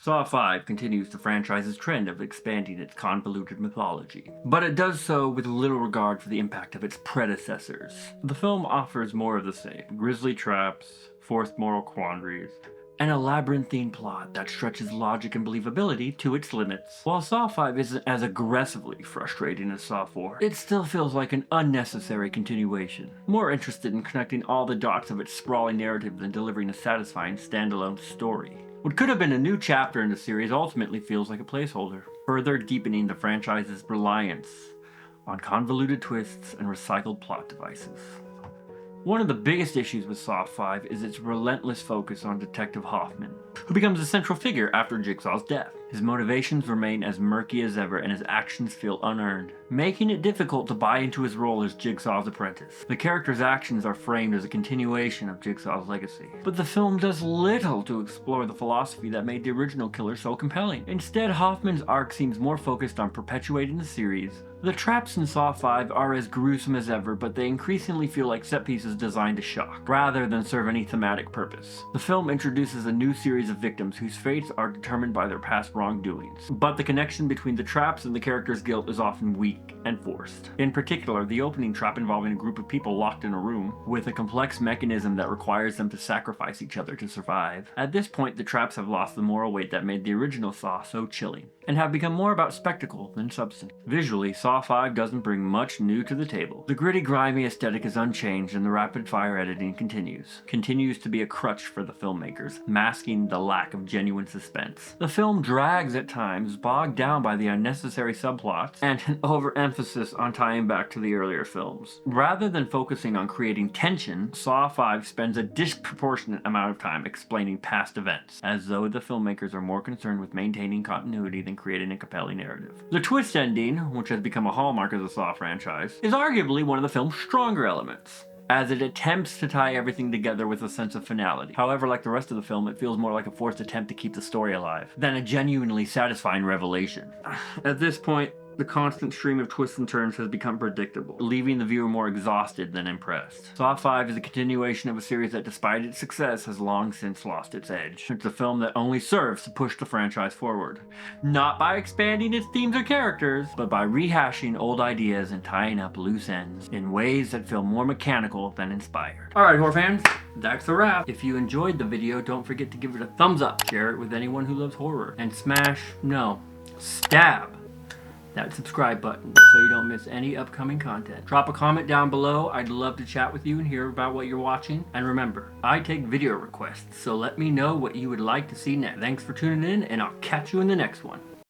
Saw 5 continues the franchise's trend of expanding its convoluted mythology, but it does so with little regard for the impact of its predecessors. The film offers more of the same: grisly traps, forced moral quandaries, and a labyrinthine plot that stretches logic and believability to its limits. While Saw 5 isn't as aggressively frustrating as Saw 4, it still feels like an unnecessary continuation, more interested in connecting all the dots of its sprawling narrative than delivering a satisfying standalone story. What could have been a new chapter in the series ultimately feels like a placeholder, further deepening the franchise's reliance on convoluted twists and recycled plot devices. One of the biggest issues with Saw 5 is its relentless focus on Detective Hoffman, who becomes a central figure after Jigsaw's death. His motivations remain as murky as ever, and his actions feel unearned, making it difficult to buy into his role as Jigsaw's apprentice. The character's actions are framed as a continuation of Jigsaw's legacy, but the film does little to explore the philosophy that made the original killer so compelling. Instead, Hoffman's arc seems more focused on perpetuating the series. The traps in Saw 5 are as gruesome as ever, but they increasingly feel like set pieces designed to shock, rather than serve any thematic purpose. The film introduces a new series of victims whose fates are determined by their past wrongdoings, but the connection between the traps and the character's guilt is often weak and forced. In particular, the opening trap involving a group of people locked in a room, with a complex mechanism that requires them to sacrifice each other to survive. At this point, the traps have lost the moral weight that made the original Saw so chilling, and have become more about spectacle than substance. Visually, Saw 5 doesn't bring much new to the table. The gritty, grimy aesthetic is unchanged, and the rapid-fire editing continues to be a crutch for the filmmakers, masking the lack of genuine suspense. The film drags at times, bogged down by the unnecessary subplots and an overemphasis on tying back to the earlier films. Rather than focusing on creating tension, Saw 5 spends a disproportionate amount of time explaining past events, as though the filmmakers are more concerned with maintaining continuity than creating a compelling narrative. The twist ending, which has become a hallmark of the Saw franchise, is arguably one of the film's stronger elements, as it attempts to tie everything together with a sense of finality. However, like the rest of the film, it feels more like a forced attempt to keep the story alive than a genuinely satisfying revelation. At this point, the constant stream of twists and turns has become predictable, leaving the viewer more exhausted than impressed. Saw 5 is a continuation of a series that, despite its success, has long since lost its edge. It's a film that only serves to push the franchise forward, not by expanding its themes or characters, but by rehashing old ideas and tying up loose ends in ways that feel more mechanical than inspired. Alright, horror fans, that's a wrap. If you enjoyed the video, don't forget to give it a thumbs up, share it with anyone who loves horror, and stab that subscribe button so you don't miss any upcoming content. Drop a comment down below. I'd love to chat with you and hear about what you're watching. And remember, I take video requests, so let me know what you would like to see next. Thanks for tuning in, and I'll catch you in the next one.